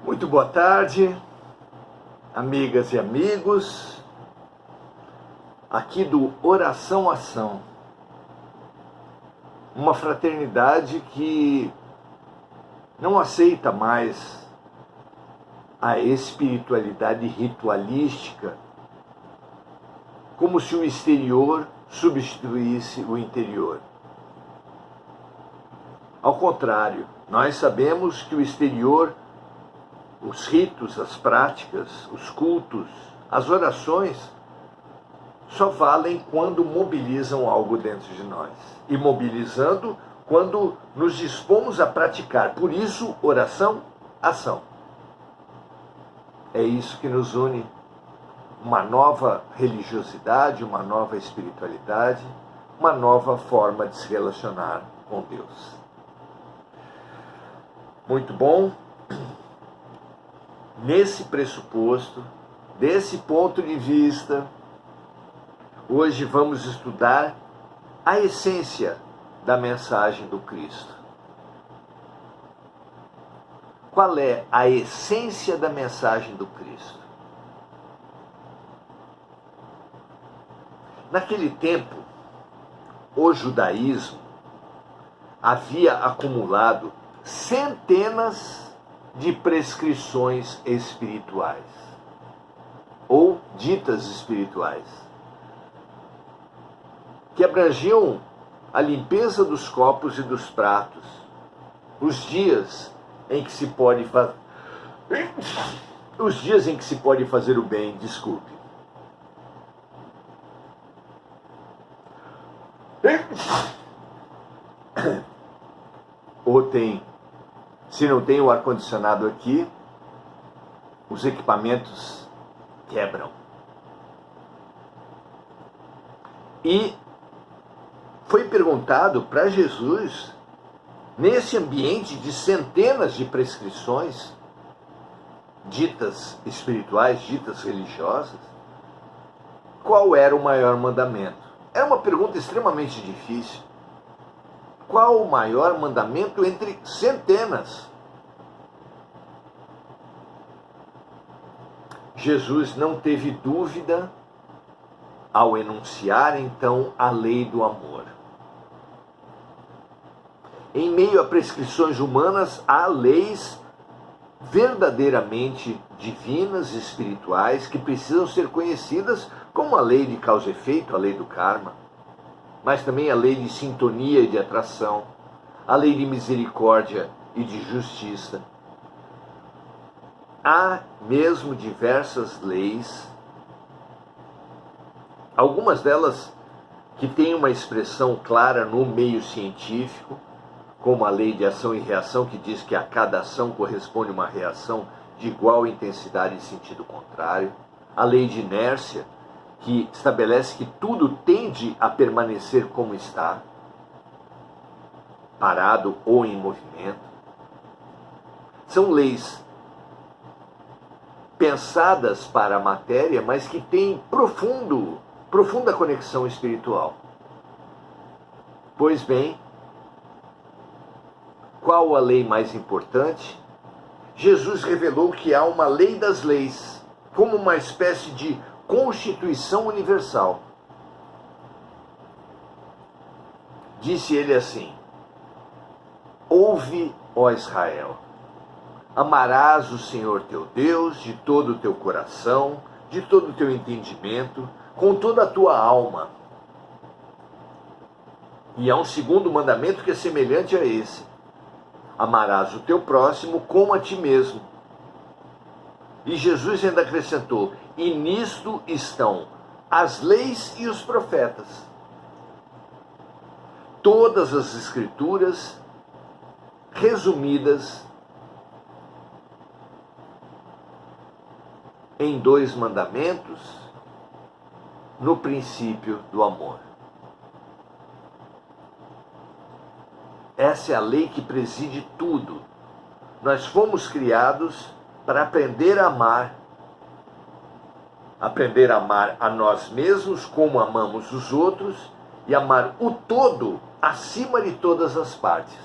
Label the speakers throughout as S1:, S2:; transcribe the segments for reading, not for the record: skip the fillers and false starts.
S1: Muito boa tarde, amigas e amigos, aqui do Oração Ação, uma fraternidade que não aceita mais a espiritualidade ritualística, como se o exterior substituísse o interior. Ao contrário, nós sabemos que o exterior, os ritos, as práticas, os cultos, as orações, só valem quando mobilizam algo dentro de nós. E mobilizando quando nos dispomos a praticar. Por isso, oração, ação. É isso que nos une. Uma nova religiosidade, uma nova espiritualidade, uma nova forma de se relacionar com Deus. Muito bom. Nesse pressuposto, desse ponto de vista, hoje vamos estudar a essência da mensagem do Cristo. Qual é a essência da mensagem do Cristo? Naquele tempo, o judaísmo havia acumulado centenas de prescrições espirituais, ou ditas espirituais, que abrangiam a limpeza dos copos e dos pratos, os dias em que se pode fazer o bem, desculpe. Ou se não tem o ar-condicionado aqui, os equipamentos quebram. E foi perguntado para Jesus, nesse ambiente de centenas de prescrições, ditas espirituais, ditas religiosas, qual era o maior mandamento? É uma pergunta extremamente difícil. Qual o maior mandamento entre centenas? Jesus não teve dúvida ao enunciar, então, a lei do amor. Em meio a prescrições humanas, há leis verdadeiramente divinas e espirituais que precisam ser conhecidas, como a lei de causa e efeito, a lei do karma, mas também a lei de sintonia e de atração, a lei de misericórdia e de justiça. Há mesmo diversas leis, algumas delas que têm uma expressão clara no meio científico, como a lei de ação e reação, que diz que a cada ação corresponde uma reação de igual intensidade e sentido contrário, a lei de inércia, que estabelece que tudo tende a permanecer como está, parado ou em movimento. São leis pensadas para a matéria, mas que têm profunda conexão espiritual. Pois bem, qual a lei mais importante? Jesus revelou que há uma lei das leis, como uma espécie de Constituição universal. Disse ele assim: ouve, ó Israel, amarás o Senhor teu Deus de todo o teu coração, de todo o teu entendimento, com toda a tua alma. E há um segundo mandamento que é semelhante a esse: amarás o teu próximo como a ti mesmo. E Jesus ainda acrescentou: e nisto estão as leis e os profetas. Todas as escrituras resumidas em 2 mandamentos, no princípio do amor. Essa é a lei que preside tudo. Nós fomos criados para aprender a amar a nós mesmos como amamos os outros e amar o todo acima de todas as partes.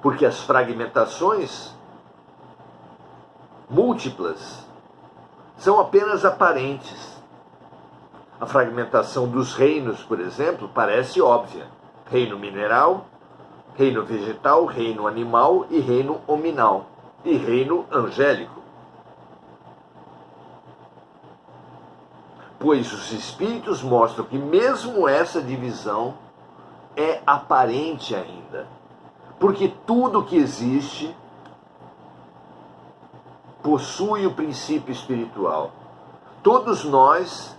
S1: porque as fragmentações múltiplas são apenas aparentes. A fragmentação dos reinos, por exemplo, parece óbvia. Reino mineral, reino vegetal, reino animal e reino hominal, e reino angélico. Pois os espíritos mostram que mesmo essa divisão é aparente ainda, porque tudo que existe possui o princípio espiritual. Todos nós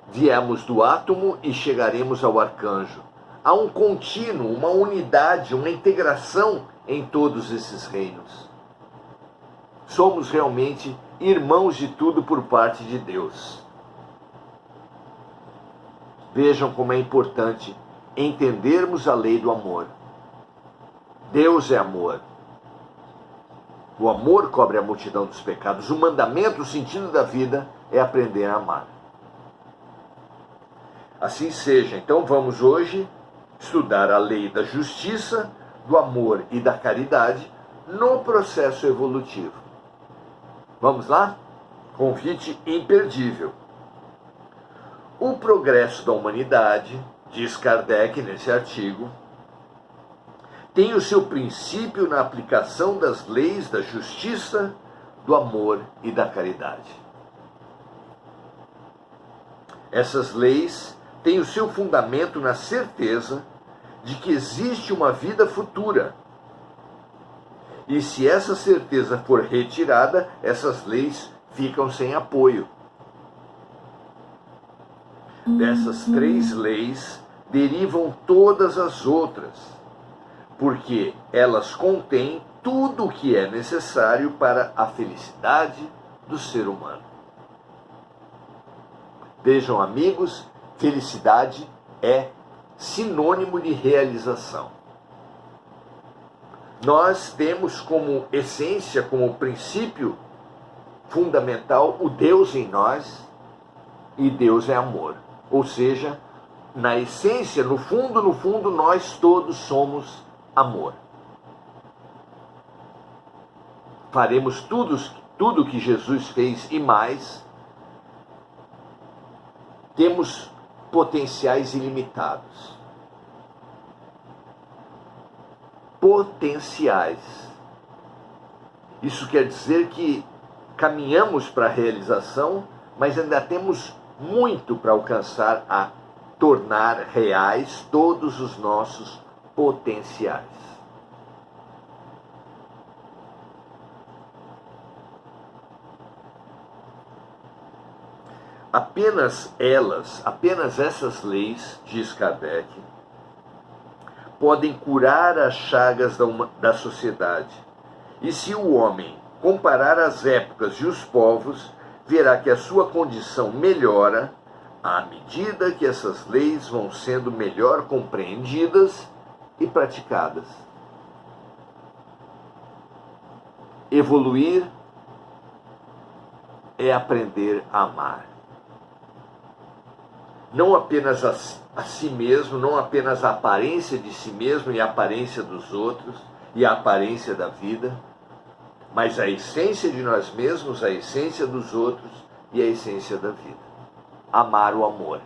S1: viemos do átomo e chegaremos ao arcanjo. Há um contínuo, uma unidade, uma integração em todos esses reinos. Somos realmente irmãos de tudo por parte de Deus. Vejam como é importante entendermos a lei do amor. Deus é amor. O amor cobre a multidão dos pecados. O mandamento, o sentido da vida é aprender a amar. Assim seja. Então vamos hoje estudar a lei da justiça, do amor e da caridade no processo evolutivo. Vamos lá? Convite imperdível. O progresso da humanidade, diz Kardec nesse artigo, tem o seu princípio na aplicação das leis da justiça, do amor e da caridade. Essas leis têm o seu fundamento na certeza de que existe uma vida futura. E se essa certeza for retirada, essas leis ficam sem apoio. Dessas três leis derivam todas as outras, porque elas contêm tudo o que é necessário para a felicidade do ser humano. Vejam, amigos, felicidade é sinônimo de realização. Nós temos como essência, como princípio fundamental, o Deus em nós, e Deus é amor. Ou seja, na essência, no fundo, nós todos somos amor. Faremos tudo que Jesus fez e mais. Temos potenciais ilimitados. Potenciais. Isso quer dizer que caminhamos para a realização, mas ainda temos muito para alcançar a tornar reais todos os nossos potenciais. Apenas essas leis, diz Kardec, podem curar as chagas da sociedade. E se o homem comparar as épocas e os povos, verá que a sua condição melhora à medida que essas leis vão sendo melhor compreendidas e praticadas. Evoluir é aprender a amar. Não apenas a si mesmo, não apenas a aparência de si mesmo e a aparência dos outros e a aparência da vida, mas a essência de nós mesmos, a essência dos outros e a essência da vida. Amar o amor.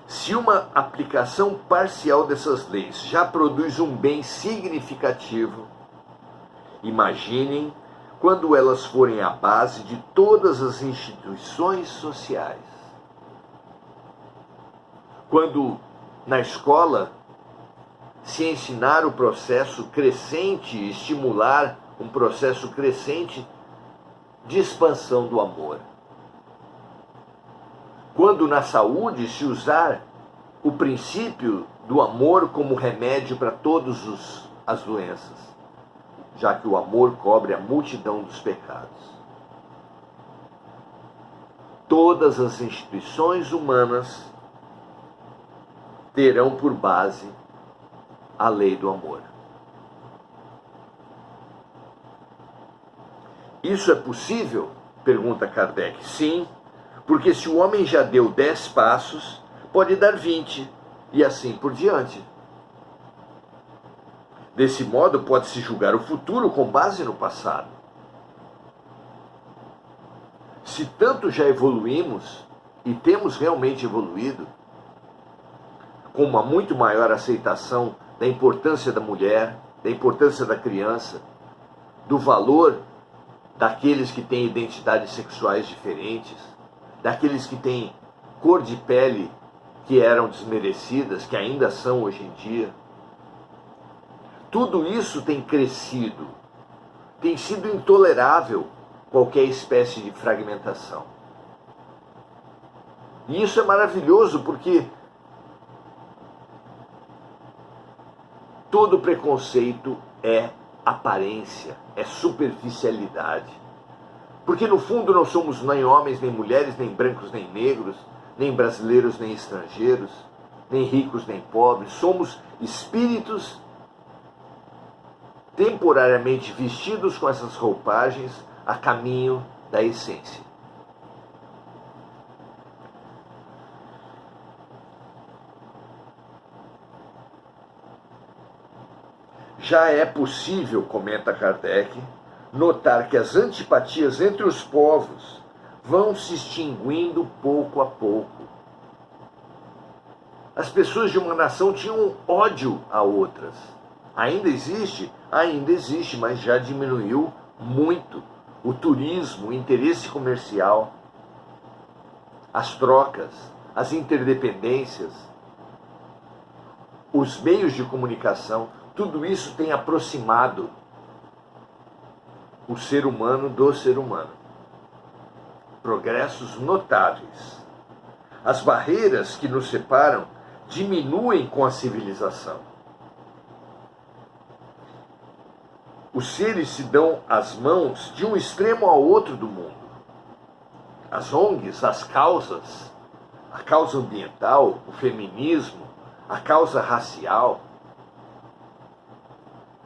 S1: Se uma aplicação parcial dessas leis já produz um bem significativo, imaginem quando elas forem a base de todas as instituições sociais. Quando na escola se ensinar o processo crescente, estimular um processo crescente de expansão do amor. Quando na saúde se usar o princípio do amor como remédio para todas as doenças, já que o amor cobre a multidão dos pecados. Todas as instituições humanas terão por base a lei do amor. Isso é possível? Pergunta Kardec. Sim, porque se o homem já deu 10 passos, pode dar 20, e assim por diante. Desse modo, pode-se julgar o futuro com base no passado. Se tanto já evoluímos, e temos realmente evoluído, com uma muito maior aceitação da importância da mulher, da importância da criança, do valor daqueles que têm identidades sexuais diferentes, daqueles que têm cor de pele que eram desmerecidas, que ainda são hoje em dia. Tudo isso tem crescido, tem sido intolerável qualquer espécie de fragmentação. E isso é maravilhoso porque todo preconceito é aparência, é superficialidade. Porque no fundo não somos nem homens, nem mulheres, nem brancos, nem negros, nem brasileiros, nem estrangeiros, nem ricos, nem pobres. Somos espíritos temporariamente vestidos com essas roupagens a caminho da essência. Já é possível, comenta Kardec, notar que as antipatias entre os povos vão se extinguindo pouco a pouco. As pessoas de uma nação tinham ódio a outras. Ainda existe? Ainda existe, mas já diminuiu muito. O turismo, o interesse comercial, as trocas, as interdependências, os meios de comunicação, tudo isso tem aproximado o ser humano do ser humano. Progressos notáveis. As barreiras que nos separam diminuem com a civilização. Os seres se dão as mãos de um extremo ao outro do mundo. As ONGs, as causas, a causa ambiental, o feminismo, a causa racial,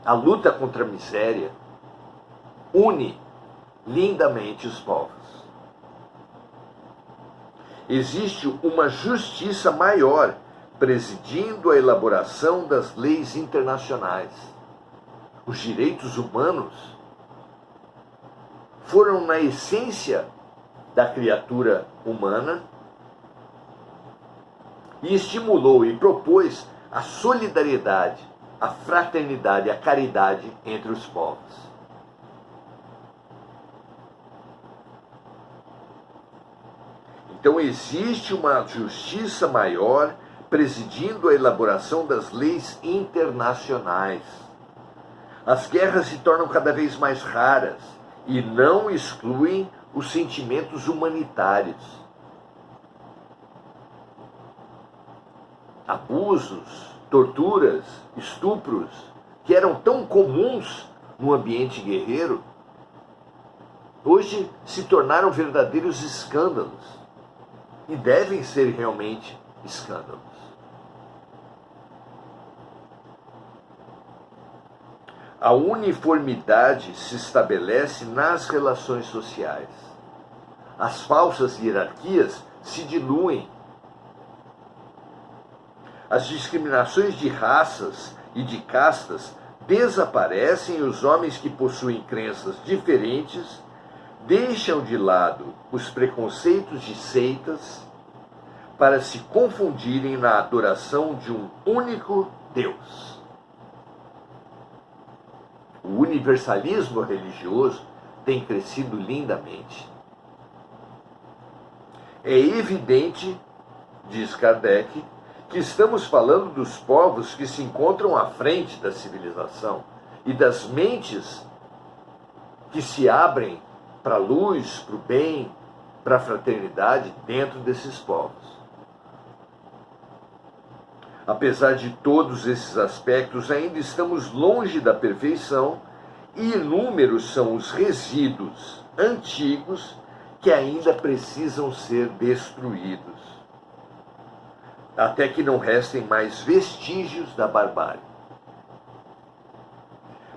S1: a luta contra a miséria, une lindamente os povos. Existe uma justiça maior presidindo a elaboração das leis internacionais. Os direitos humanos foram na essência da criatura humana e estimulou e propôs a solidariedade, a fraternidade, a caridade entre os povos. Então existe uma justiça maior presidindo a elaboração das leis internacionais. As guerras se tornam cada vez mais raras e não excluem os sentimentos humanitários. Abusos, torturas, estupros, que eram tão comuns no ambiente guerreiro, hoje se tornaram verdadeiros escândalos. E devem ser realmente escândalos. A uniformidade se estabelece nas relações sociais. As falsas hierarquias se diluem. As discriminações de raças e de castas desaparecem e os homens que possuem crenças diferentes deixam de lado os preconceitos de seitas para se confundirem na adoração de um único Deus. O universalismo religioso tem crescido lindamente. É evidente, diz Kardec, que estamos falando dos povos que se encontram à frente da civilização e das mentes que se abrem para a luz, para o bem, para a fraternidade dentro desses povos. Apesar de todos esses aspectos, ainda estamos longe da perfeição e inúmeros são os resíduos antigos que ainda precisam ser destruídos, até que não restem mais vestígios da barbárie.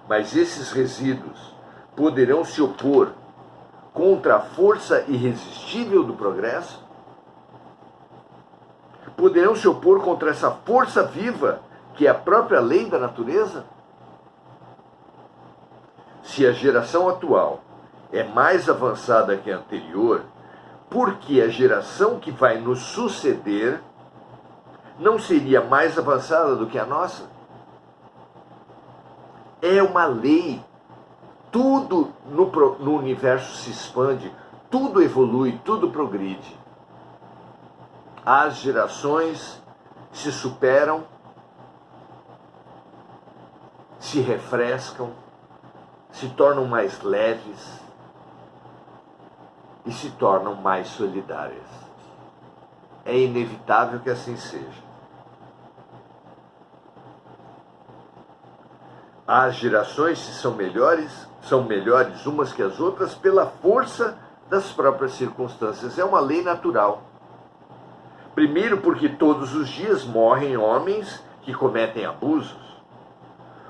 S1: Mas esses resíduos poderão se opor contra a força irresistível do progresso? poderão se opor contra essa força viva que é a própria lei da natureza? Se a geração atual é mais avançada que a anterior, por que a geração que vai nos suceder não seria mais avançada do que a nossa? É uma lei. Tudo no universo se expande, tudo evolui, tudo progride. As gerações se superam, se refrescam, se tornam mais leves e se tornam mais solidárias. É inevitável que assim seja. As gerações são melhores umas que as outras pela força das próprias circunstâncias. É uma lei natural. Primeiro, porque todos os dias morrem homens que cometem abusos,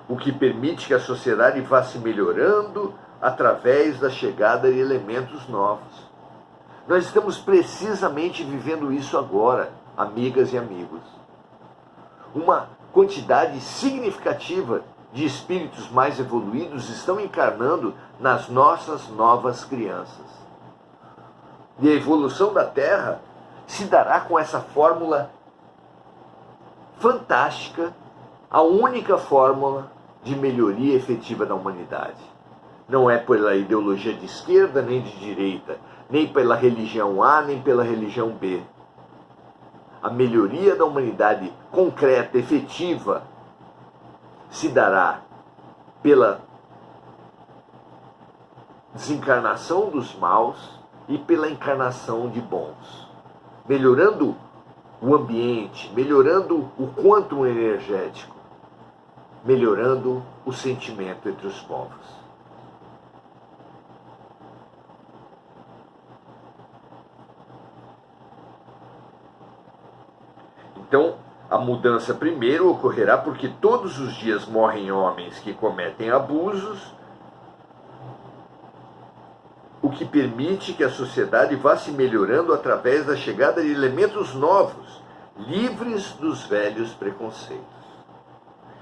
S1: o que permite que a sociedade vá se melhorando através da chegada de elementos novos. Nós estamos precisamente vivendo isso agora, amigas e amigos. Uma quantidade significativa de espíritos mais evoluídos estão encarnando nas nossas novas crianças. E a evolução da Terra se dará com essa fórmula fantástica, a única fórmula de melhoria efetiva da humanidade. Não é pela ideologia de esquerda nem de direita, nem pela religião A, nem pela religião B. A melhoria da humanidade concreta, efetiva, se dará pela desencarnação dos maus e pela encarnação de bons. Melhorando o ambiente, melhorando o quantum energético, melhorando o sentimento entre os povos. Então, a mudança primeiro ocorrerá porque todos os dias morrem homens que cometem abusos, o que permite que a sociedade vá se melhorando através da chegada de elementos novos, livres dos velhos preconceitos.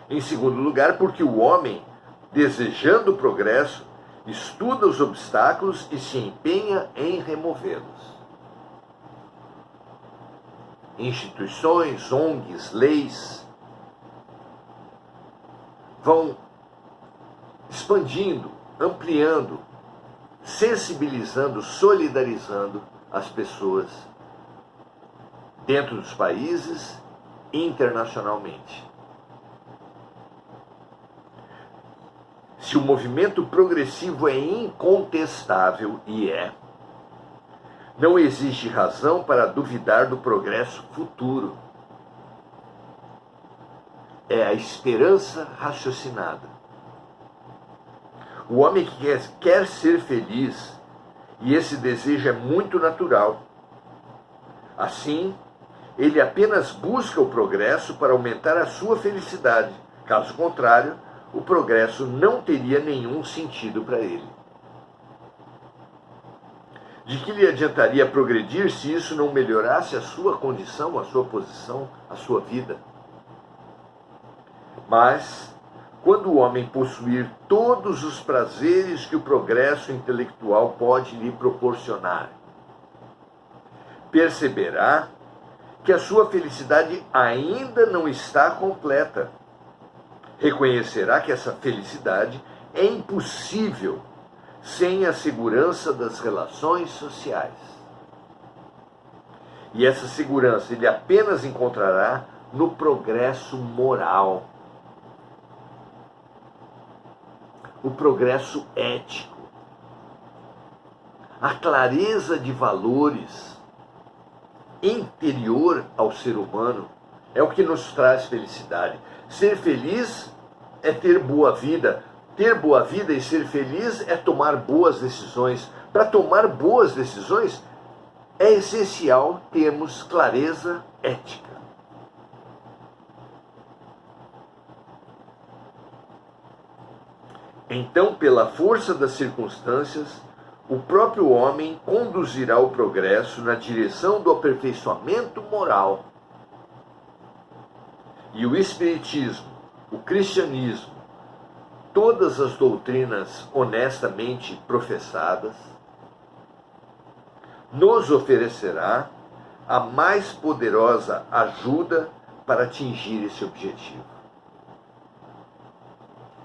S1: Em segundo lugar, porque o homem, desejando o progresso, estuda os obstáculos e se empenha em removê-los. Instituições, ONGs, leis vão expandindo, ampliando, sensibilizando, solidarizando as pessoas dentro dos países e internacionalmente. Se o movimento progressivo é incontestável, e não existe razão para duvidar do progresso futuro. É a esperança raciocinada. O homem que quer ser feliz, e esse desejo é muito natural. Assim, ele apenas busca o progresso para aumentar a sua felicidade. Caso contrário, o progresso não teria nenhum sentido para ele. De que lhe adiantaria progredir se isso não melhorasse a sua condição, a sua posição, a sua vida? Mas, quando o homem possuir todos os prazeres que o progresso intelectual pode lhe proporcionar, perceberá que a sua felicidade ainda não está completa. Reconhecerá que essa felicidade é impossível sem a segurança das relações sociais. E essa segurança ele apenas encontrará no progresso moral, o progresso ético, a clareza de valores interior ao ser humano é o que nos traz felicidade. Ser feliz é ter boa vida. Ter boa vida e ser feliz é tomar boas decisões. Para tomar boas decisões, é essencial termos clareza ética. Então, pela força das circunstâncias, o próprio homem conduzirá o progresso na direção do aperfeiçoamento moral, e o Espiritismo, o cristianismo, todas as doutrinas honestamente professadas, nos oferecerá a mais poderosa ajuda para atingir esse objetivo.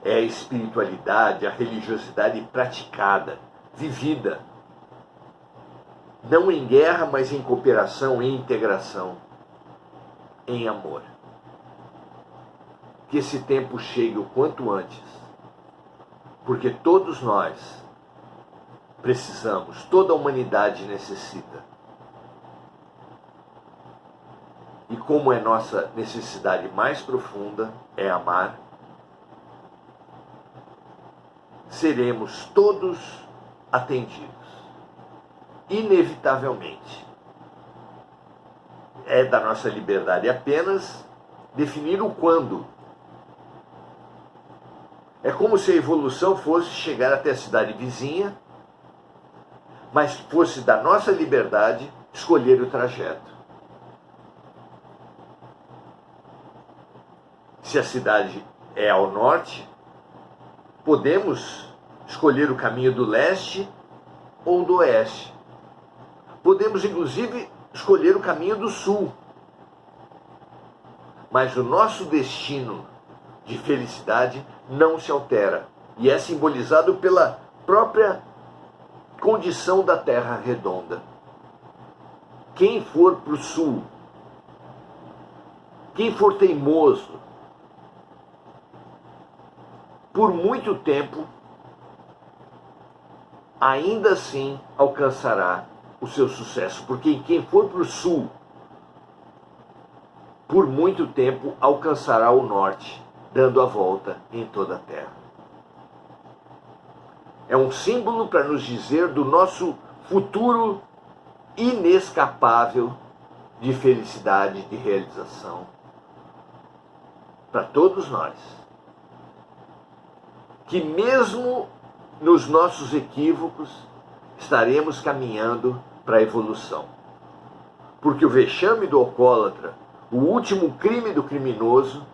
S1: É a espiritualidade, a religiosidade praticada, vivida, não em guerra, mas em cooperação, em integração, em amor. Que esse tempo chegue o quanto antes, porque todos nós precisamos, toda a humanidade necessita. E como é nossa necessidade mais profunda, é amar, seremos todos atendidos, inevitavelmente. É da nossa liberdade apenas definir o quando. É como se a evolução fosse chegar até a cidade vizinha, mas fosse da nossa liberdade escolher o trajeto. Se a cidade é ao norte, podemos escolher o caminho do leste ou do oeste. Podemos, inclusive, escolher o caminho do sul. Mas o nosso destino de felicidade não se altera. E é simbolizado pela própria condição da Terra redonda. Quem for para o sul, quem for teimoso, por muito tempo, ainda assim alcançará o seu sucesso. Porque quem for para o sul, por muito tempo, alcançará o norte, dando a volta em toda a Terra. É um símbolo para nos dizer do nosso futuro inescapável de felicidade, de realização, para todos nós. Que mesmo nos nossos equívocos, estaremos caminhando para a evolução. Porque o vexame do alcoólatra, o último crime do criminoso,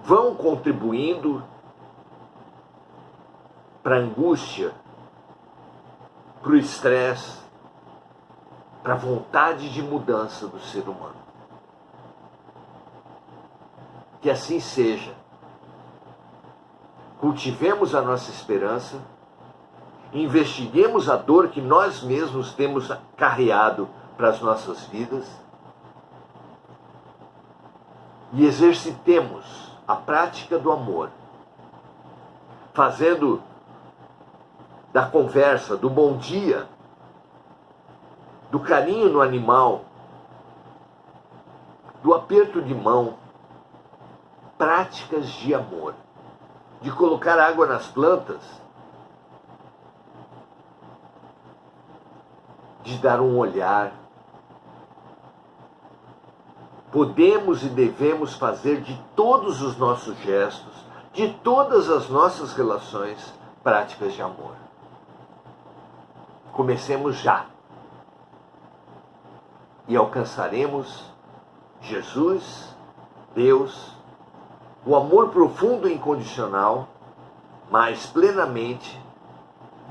S1: vão contribuindo para a angústia, para o estresse, para a vontade de mudança do ser humano. Que assim seja. Cultivemos a nossa esperança, investiguemos a dor que nós mesmos temos carreado para as nossas vidas e exercitemos a prática do amor, fazendo da conversa, do bom dia, do carinho no animal, do aperto de mão, práticas de amor. De colocar água nas plantas, de dar um olhar. Podemos e devemos fazer de todos os nossos gestos, de todas as nossas relações, práticas de amor. Comecemos já. E alcançaremos Jesus, Deus, o amor profundo e incondicional, mais plenamente,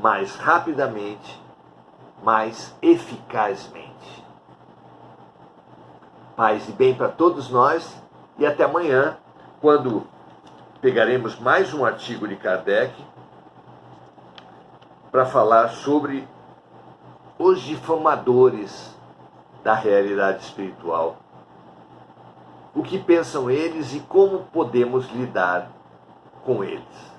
S1: mais rapidamente, mais eficazmente. Paz e bem para todos nós e até amanhã, quando pegaremos mais um artigo de Kardec para falar sobre os difamadores da realidade espiritual. O que pensam eles e como podemos lidar com eles.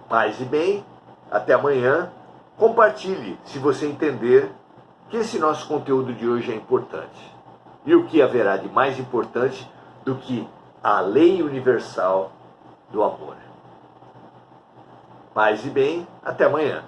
S1: Paz e bem, até amanhã. Compartilhe se você entender que esse nosso conteúdo de hoje é importante. E o que haverá de mais importante do que a lei universal do amor. Paz e bem, até amanhã.